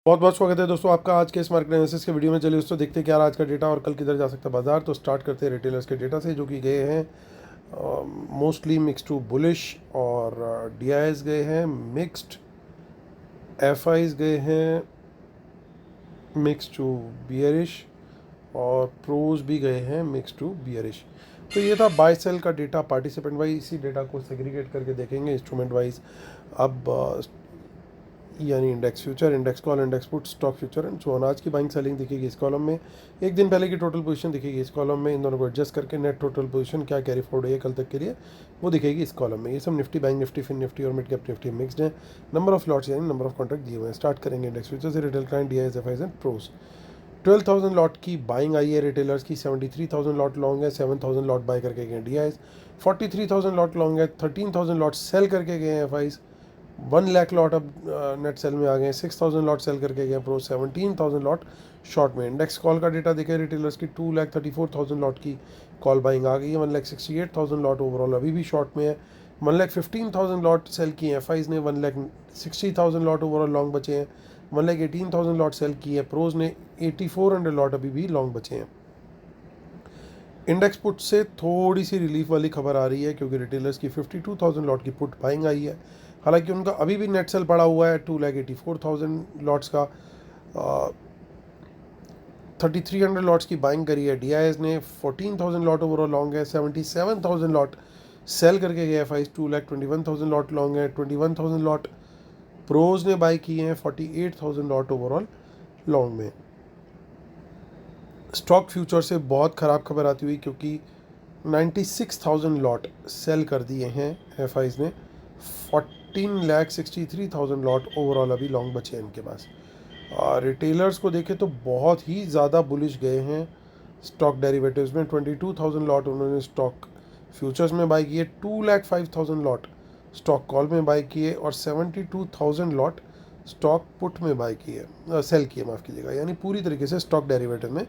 बहुत बहुत स्वागत है दोस्तों आपका आज के इस मार्केट एनालिसिस के वीडियो में। चलिए दोस्तों देखते हैं क्या आज का डेटा और कल किधर जा सकता है बाजार। तो स्टार्ट करते हैं रिटेलर्स के डेटा से जो कि गए हैं मोस्टली मिक्स टू बुलिश, और डीआईएस गए हैं मिक्स्ड, एफआईज गए हैं मिक्स टू बियरिश, और प्रोज भी गए हैं मिक्स टू बियरिश। तो ये था बाय सेल का डेटा पार्टिसिपेंट वाइज। इसी डेटा को सेग्रीगेट करके देखेंगे इंस्ट्रूमेंट वाइज। अब यानी index future, index call, index put, stock future and so on. आज की बाइंग सेलिंग दिखेगी इस कॉलम में, एक दिन पहले की टोटल पोजीशन दिखेगी इस कॉलम में। इन दोनों को एडजस्ट करके नेट टोटल पोजीशन क्या कैरी फॉरवर्ड है कल तक के लिए वो दिखेगी इस कॉलम में। ये सब Nifty, bank Nifty, fin Nifty और मिड कैप निफ्टी मिक्सड है। नंबर ऑफ लॉट्स यानी नंबर ऑफ कॉन्ट्रैक्ट दिए हुए हैं। स्टार्ट करेंगे इंडेक्स फ्यूचर से। Retail client, DIIs, FIIs and pros. 12,000 lot की बाइंग आई है रिटेलर्स की। 73,000 लॉट लॉन्ग है, 7,000 लॉट बाय करके गए डीआईएस। 43,000 लॉट लॉन्ग है, 13,000 लॉट सेल करके गए हैं एफआईज। 1 लाख लॉट अब नेट सेल में आ गए हैं। 6,000 लॉट सेल करके गए प्रो। 17,000 लॉट शॉर्ट में। इंडेक्स कॉल का डेटा देखें रिटेलर्स की। 2,34,000 लॉट की कॉल बाइंग आ गई है। 1,68,000 लॉट ओवरऑल अभी भी शॉर्ट में है। 1,15,000 लॉट सेल की है एफआईज ने। 1,60,000 लॉट ओवरऑल लॉन्ग बचे हैं। 1,18,000 लॉट सेल की है प्रोज ने। 8,400 लॉट अभी भी लॉन्ग बचे हैं। इंडेक्स पुट से थोड़ी सी रिलीफ वाली खबर आ रही है क्योंकि रिटेलर्स की 52,000 लॉट की पुट बाइंग आई है। हालांकि उनका अभी भी नेट सेल पड़ा हुआ है 2,84,000 लॉट्स का। 3,300 लॉट्स की बाइंग करी है डीआईएस ने। 14,000 लॉट ओवरऑल लॉन्ग है। 77,000 लॉट सेल करके गए एफआईज। 2,21,000 लॉट लॉन्ग है। 21,000 लॉट प्रोज ने बाई किए हैं। 48,000 लॉट ओवरऑल लॉन्ग में। स्टॉक फ्यूचर से बहुत ख़राब खबर आती हुई क्योंकि 96,000 लॉट सेल कर दिए हैं एफआईज ने। 14,63,000 लॉट ओवरऑल अभी लॉन्ग बचे हैं इनके पास। रिटेलर्स को देखें तो बहुत ही ज़्यादा बुलिश गए हैं स्टॉक डेरिवेटिव्स में। 22,000 लॉट उन्होंने स्टॉक फ्यूचर्स में बाई किए। 2,05,000 लॉट स्टॉक कॉल में बाई किए और 72,000 लॉट स्टॉक पुट में बाई किए, सेल किए माफ़ कीजिएगा। यानी पूरी तरीके से स्टॉक डेरिवेटिव में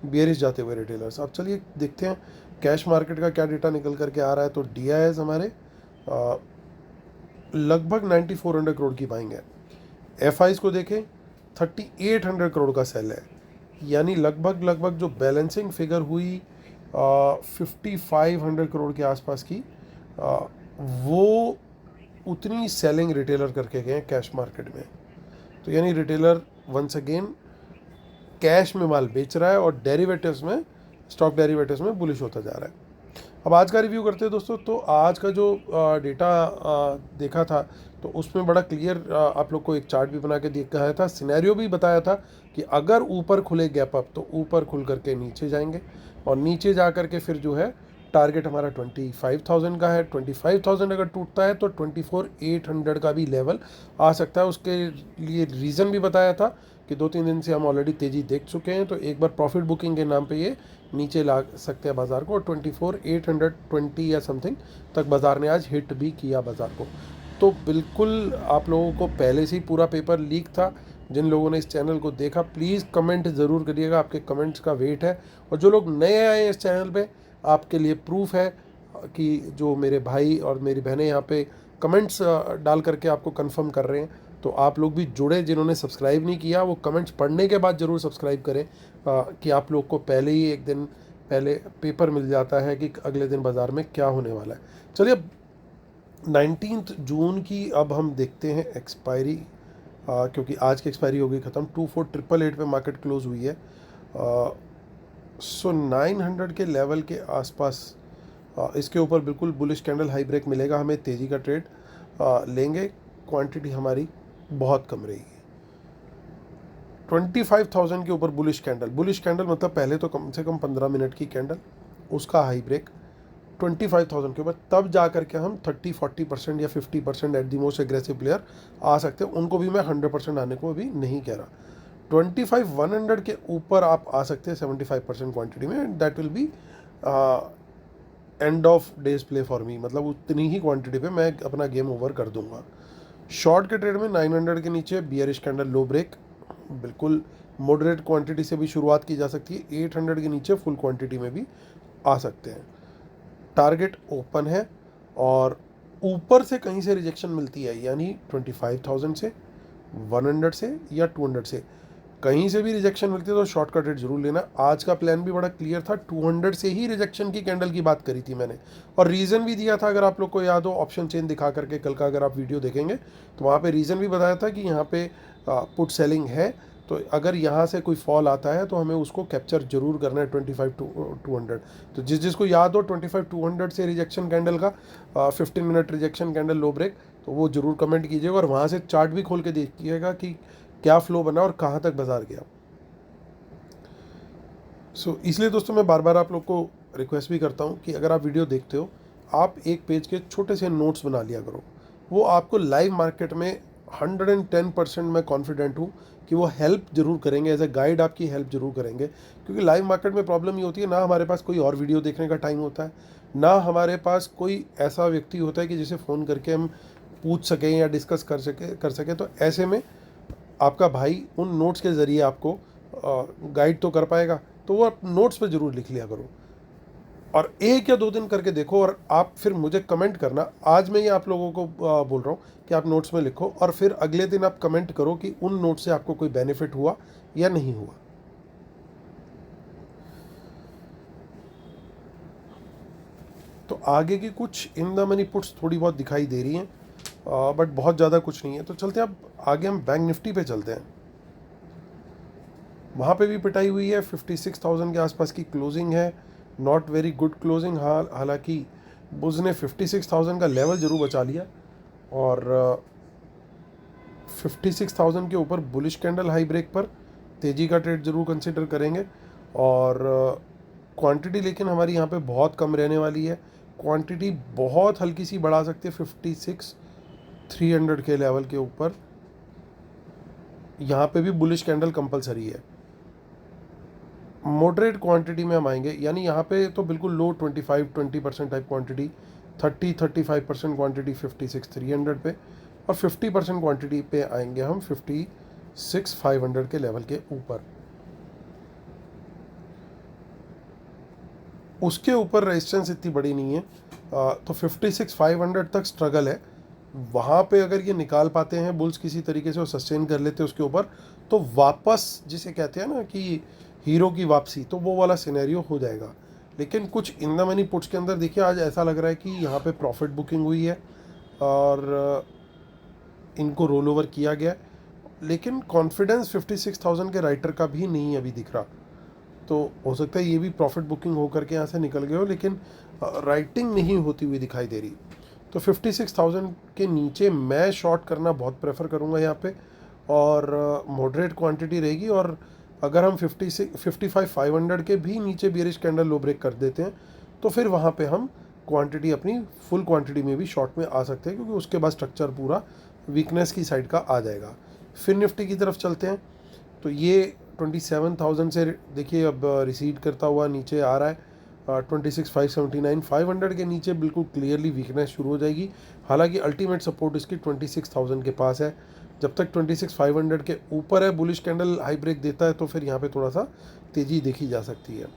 बियरिश जाते हुए रिटेलर्स। अब चलिए देखते हैं कैश मार्केट का क्या डेटा निकल करके आ रहा है। तो डीआईएस हमारे लगभग 9,400 करोड़ की बाइंग है। एफआईज को देखें 3,800 करोड़ का सेल है। यानी लगभग जो बैलेंसिंग फिगर हुई 5,500 करोड़ के आसपास की, वो उतनी सेलिंग रिटेलर करके गए कैश मार्केट में। तो यानी रिटेलर वंस अगेन कैश में माल बेच रहा है और डेरिवेटिव्स में, स्टॉक डेरिवेटिव्स में बुलिश होता जा रहा है। अब आज का रिव्यू करते हैं दोस्तों। तो आज का जो डेटा देखा था तो उसमें बड़ा क्लियर आप लोग को एक चार्ट भी बना के दिखाया था, सिनेरियो भी बताया था कि अगर ऊपर खुले गैप अप तो ऊपर खुल करके नीचे जाएंगे और नीचे जा करके फिर जो है टारगेट हमारा 25,000 का है। 25,000 अगर टूटता है तो 24,800 का भी लेवल आ सकता है। उसके लिए रीज़न भी बताया था कि 2-3 दिन से हम ऑलरेडी तेज़ी देख चुके हैं, तो एक बार प्रॉफिट बुकिंग के नाम पे ये नीचे ला सकते हैं बाज़ार को। और 24,820 या समथिंग तक बाज़ार ने आज हिट भी किया बाज़ार को। तो बिल्कुल आप लोगों को पहले से ही पूरा पेपर लीक था। जिन लोगों ने इस चैनल को देखा प्लीज़ कमेंट ज़रूर करिएगा, आपके कमेंट्स का वेट है। और जो लोग नए आए हैं इस चैनल पे, आपके लिए प्रूफ है कि जो मेरे भाई और मेरी बहनें यहाँ पे कमेंट्स डाल करके आपको कंफर्म कर रहे हैं। तो आप लोग भी जुड़े, जिन्होंने सब्सक्राइब नहीं किया वो कमेंट्स पढ़ने के बाद ज़रूर सब्सक्राइब करें कि आप लोग को पहले ही एक दिन पहले पेपर मिल जाता है कि अगले दिन बाज़ार में क्या होने वाला है। चलिए 19 जून की अब हम देखते हैं एक्सपायरी, क्योंकि आज की एक्सपायरी हो गई ख़त्म। 24,888 पे मार्केट क्लोज हुई है। सो 900 के लेवल के आसपास इसके ऊपर बिल्कुल बुलिश कैंडल हाई ब्रेक मिलेगा हमें, तेज़ी का ट्रेड लेंगे। क्वांटिटी हमारी बहुत कम रहेगी। 25,000 के ऊपर बुलिश कैंडल मतलब पहले तो कम से कम 15 मिनट की कैंडल, उसका हाई ब्रेक 25,000 के ऊपर, तब जा करके हम 30-40% या 50% at the most aggressive player आ सकते हैं। उनको भी मैं 100% आने को अभी नहीं कह रहा। 25,100 के ऊपर आप आ सकते हैं 75% क्वांटिटी में। That will be end of days play for me, मतलब उतनी ही क्वांटिटी पे मैं अपना गेम ओवर कर दूंगा। शॉर्ट के ट्रेड में 900 के नीचे बियरिश कैंडल लो ब्रेक, बिल्कुल मॉडरेट क्वांटिटी से भी शुरुआत की जा सकती है। 800 के नीचे फुल क्वांटिटी में भी आ सकते हैं। टारगेट ओपन है और ऊपर से कहीं से रिजेक्शन मिलती है, यानी 25,000 से 100 से या 200 से, कहीं से भी रिजेक्शन मिलती है तो शॉर्टकट रेट जरूर लेना। आज का प्लान भी बड़ा क्लियर था, 200 से ही रिजेक्शन की कैंडल की बात करी थी मैंने, और रीज़न भी दिया था, अगर आप लोग को याद हो ऑप्शन चेन दिखा करके कल का अगर आप वीडियो देखेंगे तो वहाँ पे रीज़न भी बताया था कि यहाँ पे पुट सेलिंग है, तो अगर यहाँ से कोई फॉल आता है तो हमें उसको कैप्चर जरूर करना है 25 टू 200। तो जिसको याद हो 25 200 से रिजेक्शन कैंडल का 15 मिनट रिजेक्शन कैंडल लो ब्रेक, तो वो जरूर कमेंट कीजिएगा, और वहाँ से चार्ट भी खोल के देखिएगा कि क्या फ्लो बना और कहाँ तक बाजार गया। इसलिए दोस्तों मैं बार बार आप लोग को रिक्वेस्ट भी करता हूँ कि अगर आप वीडियो देखते हो, आप एक पेज के छोटे से नोट्स बना लिया करो, वो आपको लाइव मार्केट में 110% मैं कॉन्फिडेंट हूँ कि वो हेल्प जरूर करेंगे, एज ए गाइड आपकी हेल्प जरूर करेंगे। क्योंकि लाइव मार्केट में प्रॉब्लम ये होती है, ना हमारे पास कोई और वीडियो देखने का टाइम होता है, ना हमारे पास कोई ऐसा व्यक्ति होता है कि जिसे फ़ोन करके हम पूछ सकें या डिस्कस कर सकें। तो ऐसे में आपका भाई उन नोट्स के ज़रिए आपको गाइड तो कर पाएगा, तो वो आप नोट्स पे ज़रूर लिख लिया करो, और 1 या 2 दिन करके देखो, और आप फिर मुझे कमेंट करना। आज मैं ये आप लोगों को बोल रहा हूँ कि आप नोट्स में लिखो, और फिर अगले दिन आप कमेंट करो कि उन नोट्स से आपको कोई बेनिफिट हुआ या नहीं हुआ। तो आगे की कुछ इन द मनी पुट्स थोड़ी बहुत दिखाई दे रही हैं, बट बहुत ज़्यादा कुछ नहीं है। तो चलते हैं अब आगे, हम बैंक निफ्टी पे चलते हैं। वहाँ पे भी पिटाई हुई है, 56,000 के आसपास की क्लोजिंग है, नॉट वेरी गुड क्लोजिंग। हालांकि बुज ने 56,000 का लेवल जरूर बचा लिया, और 56,000 के ऊपर बुलिश कैंडल हाई ब्रेक पर तेज़ी का ट्रेड जरूर कंसिडर करेंगे। और क्वांटिटी लेकिन हमारी यहाँ पे बहुत कम रहने वाली है, क्वांटिटी बहुत हल्की सी बढ़ा सकते हैं 56,300 के लेवल के ऊपर। यहाँ पे भी बुलिश कैंडल कंपलसरी है। मॉडरेट क्वांटिटी में हम आएंगे, यानी यहाँ पे तो बिल्कुल लो 25-20% टाइप क्वांटिटी, 30-35% क्वांटिटी 56,300 पे, और 50% क्वांटिटी पे आएंगे हम 56,500 के लेवल के ऊपर। उसके ऊपर रेजिस्टेंस इतनी बड़ी नहीं है, तो 56,500 तक स्ट्रगल है। वहाँ पे अगर ये निकाल पाते हैं बुल्स किसी तरीके से और सस्टेन कर लेते हैं उसके ऊपर, तो वापस जिसे कहते हैं ना कि हीरो की वापसी, तो वो वाला सिनेरियो हो जाएगा। लेकिन कुछ इन द मनी पुट्स के अंदर देखिए आज ऐसा लग रहा है कि यहाँ पे प्रॉफिट बुकिंग हुई है और इनको रोल ओवर किया गया, लेकिन कॉन्फिडेंस 56,000 के राइटर का भी नहीं अभी दिख रहा। तो हो सकता है ये भी प्रॉफिट बुकिंग होकर के यहाँ से निकल गए हो, लेकिन राइटिंग नहीं होती हुई दिखाई दे रही। तो 56,000 के नीचे मैं शॉर्ट करना बहुत प्रेफर करूँगा यहाँ पे, और मॉडरेट क्वांटिटी रहेगी। और अगर हम 55,500 के भी नीचे बेरिश कैंडल लो ब्रेक कर देते हैं, तो फिर वहाँ पे हम क्वांटिटी अपनी फुल क्वांटिटी में भी शॉर्ट में आ सकते हैं, क्योंकि उसके बाद स्ट्रक्चर पूरा वीकनेस की साइड का आ जाएगा। फिर निफ्टी की तरफ चलते हैं, तो ये 27,000 से देखिए अब रिसीड करता हुआ नीचे आ रहा है। 26,579, 500 के नीचे बिल्कुल क्लियरली वीकनेस शुरू हो जाएगी। हालांकि अल्टीमेट सपोर्ट इसकी 26,000 के पास है। जब तक 26,500 के ऊपर है, बुलिश कैंडल हाई ब्रेक देता है, तो फिर यहाँ पे थोड़ा सा तेज़ी देखी जा सकती है।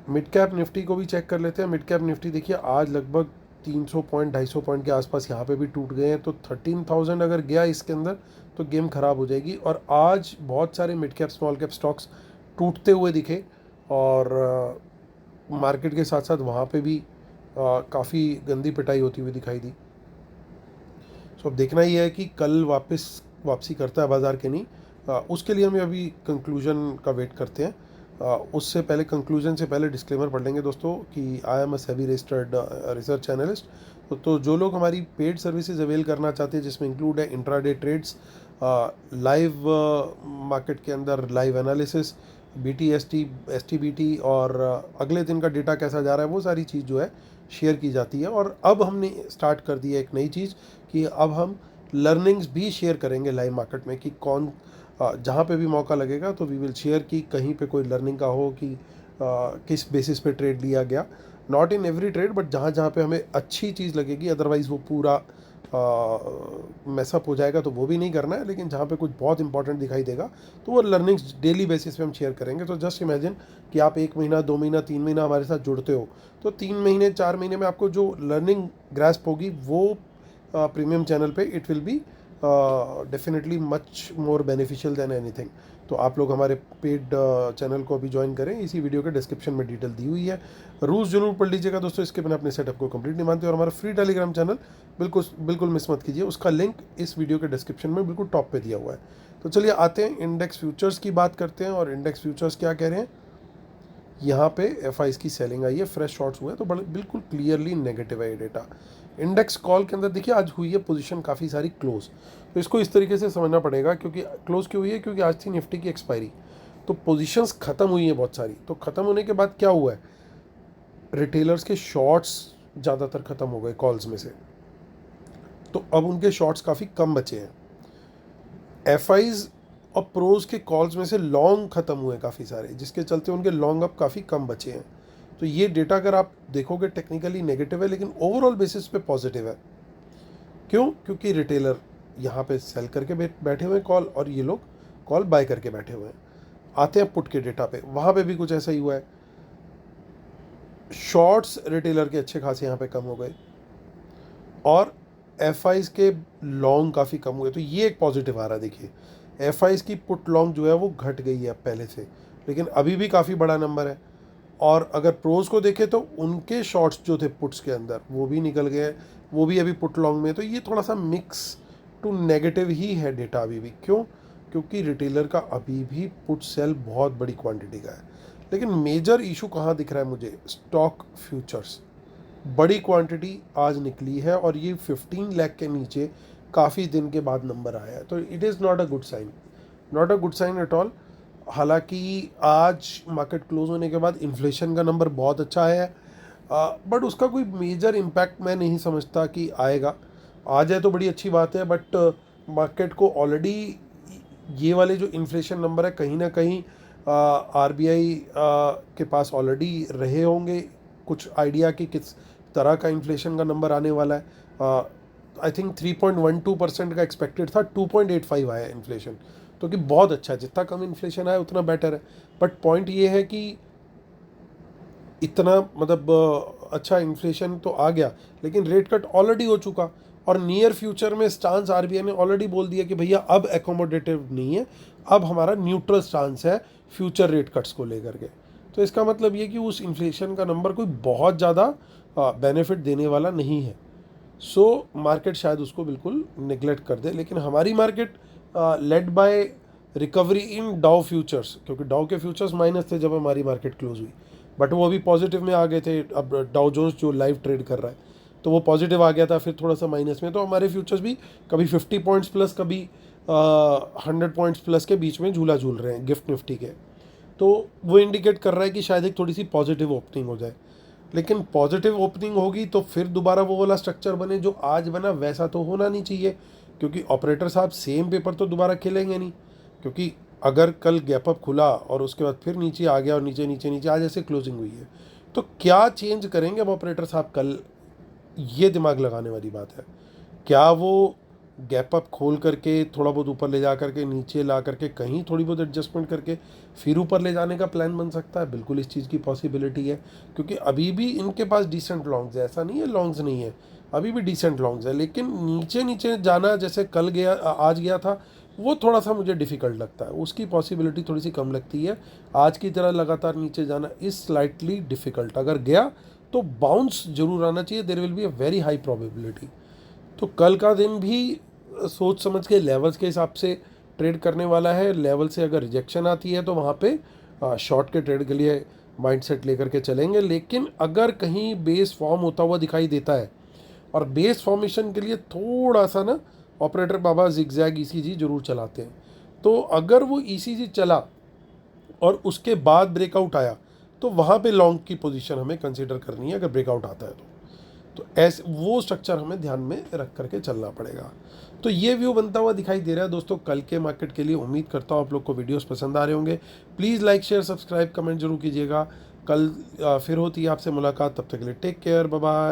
मिड कैप निफ्टी को भी चेक कर लेते हैं। मिड कैप निफ्टी देखिए आज लगभग 300 पॉइंट 250 पॉइंट के आसपास यहाँ पे भी टूट गए हैं, तो 13,000 अगर गया इसके अंदर तो गेम ख़राब हो जाएगी। और आज बहुत सारे mid cap small cap stocks टूटते हुए दिखे, और मार्केट के साथ साथ वहाँ पे भी काफ़ी गंदी पिटाई होती हुई दिखाई दी। सो अब देखना ही है कि कल वापसी करता है बाज़ार के नहीं, उसके लिए हमें अभी कंक्लूजन का वेट करते हैं। उससे पहले कंक्लूजन से पहले डिस्क्लेमर पढ़ लेंगे दोस्तों कि I am a SEBI registered research analyst. तो जो लोग हमारी पेड सर्विसेज अवेल करना चाहते हैं, जिसमें इंक्लूड है इंट्राडे ट्रेड्स, लाइव मार्केट के अंदर live analysis, BT ST STBT, और अगले दिन का डेटा कैसा जा रहा है, वो सारी चीज़ जो है शेयर की जाती है। और अब हमने स्टार्ट कर दी है एक नई चीज़ कि अब हम लर्निंग्स भी शेयर करेंगे लाइव मार्केट में, कि कौन जहाँ पे भी मौका लगेगा तो वी विल शेयर कि कहीं पे कोई लर्निंग का हो कि किस बेसिस पे ट्रेड लिया गया। Not in every trade, but जहाँ जहाँ पे हमें अच्छी चीज़ लगेगी, अदरवाइज़ वो पूरा मैसअप हो जाएगा, तो वो भी नहीं करना है। लेकिन जहाँ पे कुछ बहुत इंपॉर्टेंट दिखाई देगा तो वो लर्निंग्स डेली बेसिस पे हम शेयर करेंगे। तो जस्ट इमेजिन कि आप 1 महीना 2 महीना 3 महीना हमारे साथ जुड़ते हो, तो 3 महीने 4 महीने में आपको जो लर्निंग ग्रैस्प होगी वो प्रीमियम चैनल पे it will be definitely much more beneficial than anything. तो आप लोग हमारे पेड चैनल को अभी ज्वाइन करें, इसी वीडियो के डिस्क्रिप्शन में डिटेल दी हुई है। रूल्स जरूर पढ़ लीजिएगा दोस्तों, इसके बिना अपने सेटअप को कंप्लीट नहीं मानते। और हमारा फ्री टेलीग्राम चैनल बिल्कुल बिल्कुल मिस मत कीजिए, उसका लिंक इस वीडियो के डिस्क्रिप्शन में बिल्कुल टॉप पे दिया हुआ है। तो चलिए आते हैं इंडेक्स फ्यूचर्स की बात करते हैं। और इंडेक्स फ्यूचर्स क्या कह रहे हैं, यहाँ पे एफआईज की सेलिंग आई है, फ्रेश शॉर्ट्स हुए, तो बड़े बिल्कुल क्लियरली नेगेटिव है ये डेटा। इंडेक्स कॉल के अंदर देखिए आज हुई है पोजीशन काफ़ी सारी क्लोज, तो इसको इस तरीके से समझना पड़ेगा। क्योंकि क्लोज क्यों हुई है, क्योंकि आज थी निफ्टी की एक्सपायरी, तो पोजीशंस खत्म हुई है बहुत सारी। तो खत्म होने के बाद क्या हुआ है, रिटेलर्स के शॉर्ट्स ज़्यादातर खत्म हो गए कॉल्स में से, तो अब उनके शॉर्ट्स काफ़ी कम बचे हैं। एफआईज और प्रोज के कॉल्स में से लॉन्ग खत्म हुए काफ़ी सारे, जिसके चलते उनके लॉन्ग अप काफ़ी कम बचे हैं। तो ये डेटा अगर आप देखोगे टेक्निकली नेगेटिव है, लेकिन ओवरऑल बेसिस पे पॉजिटिव है। क्यों, क्योंकि रिटेलर यहाँ पे सेल करके बैठे हुए हैं कॉल, और ये लोग कॉल बाय करके बैठे हुए हैं। आते हैं पुट के डेटा पे, वहाँ पे भी कुछ ऐसा ही हुआ है। शॉर्ट्स रिटेलर के अच्छे खासे यहाँ पे कम हो गए, और एफआईज के लॉन्ग काफ़ी कम हुए। तो ये एक पॉजिटिव आ रहा है। देखिए एफआईज की पुट लॉन्ग जो है वो घट गई है पहले से, लेकिन अभी भी काफ़ी बड़ा नंबर है। और अगर प्रोज को देखें तो उनके शॉर्ट्स जो थे पुट्स के अंदर वो भी निकल गए हैं, वो भी अभी पुट लॉन्ग में। तो ये थोड़ा सा मिक्स टू नेगेटिव ही है डेटा अभी भी। क्यों, क्योंकि रिटेलर का अभी भी पुट सेल बहुत बड़ी क्वांटिटी का है। लेकिन मेजर इशू कहाँ दिख रहा है मुझे, स्टॉक फ्यूचर्स बड़ी क्वांटिटी आज निकली है, और ये 15 लाख के नीचे काफ़ी दिन के बाद नंबर आया है। तो it is not a good sign, not a good sign at all. हालांकि आज मार्केट क्लोज होने के बाद इन्फ्लेशन का नंबर बहुत अच्छा आया है, बट उसका कोई मेजर इम्पैक्ट मैं नहीं समझता कि आएगा। आ जाए तो बड़ी अच्छी बात है, बट मार्केट को ऑलरेडी ये वाले जो इन्फ्लेशन नंबर है कहीं ना कहीं आरबीआई के पास ऑलरेडी रहे होंगे कुछ आइडिया कि किस तरह का इन्फ्लेशन का नंबर आने वाला है। आई थिंक 3.12% का एक्सपेक्टेड था, 2.85 आया इन्फ्लेशन, तो कि बहुत अच्छा है, जितना कम इन्फ्लेशन आया उतना बेटर है। बट पॉइंट ये है कि इतना मतलब अच्छा इन्फ्लेशन तो आ गया, लेकिन रेट कट ऑलरेडी हो चुका, और नियर फ्यूचर में स्टांस आरबीआई ने ऑलरेडी बोल दिया कि भैया अब एकोमोडेटिव नहीं है, अब हमारा न्यूट्रल स्टांस है फ्यूचर रेट कट्स को लेकर के। तो इसका मतलब ये कि उस इन्फ्लेशन का नंबर कोई बहुत ज़्यादा बेनिफिट देने वाला नहीं है। सो मार्केट शायद उसको बिल्कुल निगलेक्ट कर दे। लेकिन हमारी market led by recovery in Dow futures, क्योंकि डाउ के फ्यूचर्स माइनस थे जब हमारी मार्केट क्लोज हुई, बट वो अभी पॉजिटिव में आ गए थे। अब डाउ जोन्स जो लाइव ट्रेड कर रहा है तो वो पॉजिटिव आ गया था, फिर थोड़ा सा माइनस में। तो हमारे फ्यूचर्स भी कभी 50 पॉइंट्स प्लस, कभी 100 पॉइंट्स प्लस के बीच में झूला झूल रहे हैं गिफ्ट निफ्टी के। तो वो इंडिकेट कर रहा है कि शायद एक थोड़ी सी पॉजिटिव ओपनिंग हो जाए। लेकिन पॉजिटिव ओपनिंग होगी तो फिर दोबारा वो वाला स्ट्रक्चर बने जो आज बना, वैसा तो होना नहीं चाहिए, क्योंकि ऑपरेटर साहब सेम पेपर तो दोबारा खेलेंगे नहीं। क्योंकि अगर कल गैप अप खुला और उसके बाद फिर नीचे आ गया और नीचे नीचे नीचे आज ऐसे क्लोजिंग हुई है, तो क्या चेंज करेंगे अब ऑपरेटर साहब कल, ये दिमाग लगाने वाली बात है। क्या वो गैप अप खोल करके थोड़ा बहुत ऊपर ले जा करके नीचे ला करके कहीं थोड़ी बहुत एडजस्टमेंट करके फिर ऊपर ले जाने का प्लान बन सकता है? बिल्कुल इस चीज़ की पॉसिबिलिटी है, क्योंकि अभी भी इनके पास डिसेंट लॉन्ग्स है, ऐसा नहीं है लॉन्ग्स नहीं है, अभी भी डिसेंट लॉन्ग्स है। लेकिन नीचे नीचे जाना जैसे कल गया आज गया था, वो थोड़ा सा मुझे डिफ़िकल्ट लगता है, उसकी पॉसिबिलिटी थोड़ी सी कम लगती है। आज की तरह लगातार नीचे जाना इज़ स्लाइटली डिफ़िकल्ट। अगर गया तो बाउंस जरूर आना चाहिए, there will be a very high probability. तो कल का दिन भी सोच समझ के लेवल्स के हिसाब से ट्रेड करने वाला है। लेवल से अगर रिजेक्शन आती है तो वहाँ पे शॉर्ट के ट्रेड के लिए माइंडसेट लेकर के चलेंगे। लेकिन अगर कहीं बेस फॉर्म होता हुआ दिखाई देता है, और बेस फॉर्मेशन के लिए थोड़ा सा ना ऑपरेटर बाबा जिगजैग ईसीजी जरूर चलाते हैं, तो अगर वो ईसीजी चला और उसके बाद ब्रेकआउट आया तो वहाँ पे लॉन्ग की पोजीशन हमें कंसीडर करनी है अगर ब्रेकआउट आता है तो ऐसे वो स्ट्रक्चर हमें ध्यान में रख करके चलना पड़ेगा। तो ये व्यू बनता हुआ दिखाई दे रहा है दोस्तों कल के मार्केट के लिए। उम्मीद करता हूँ आप लोग को वीडियोस पसंद आ रहे होंगे। Please like share subscribe comment जरूर कीजिएगा। कल फिर होती है आपसे मुलाकात, तब तक के लिए टेक केयर, बाय बाय।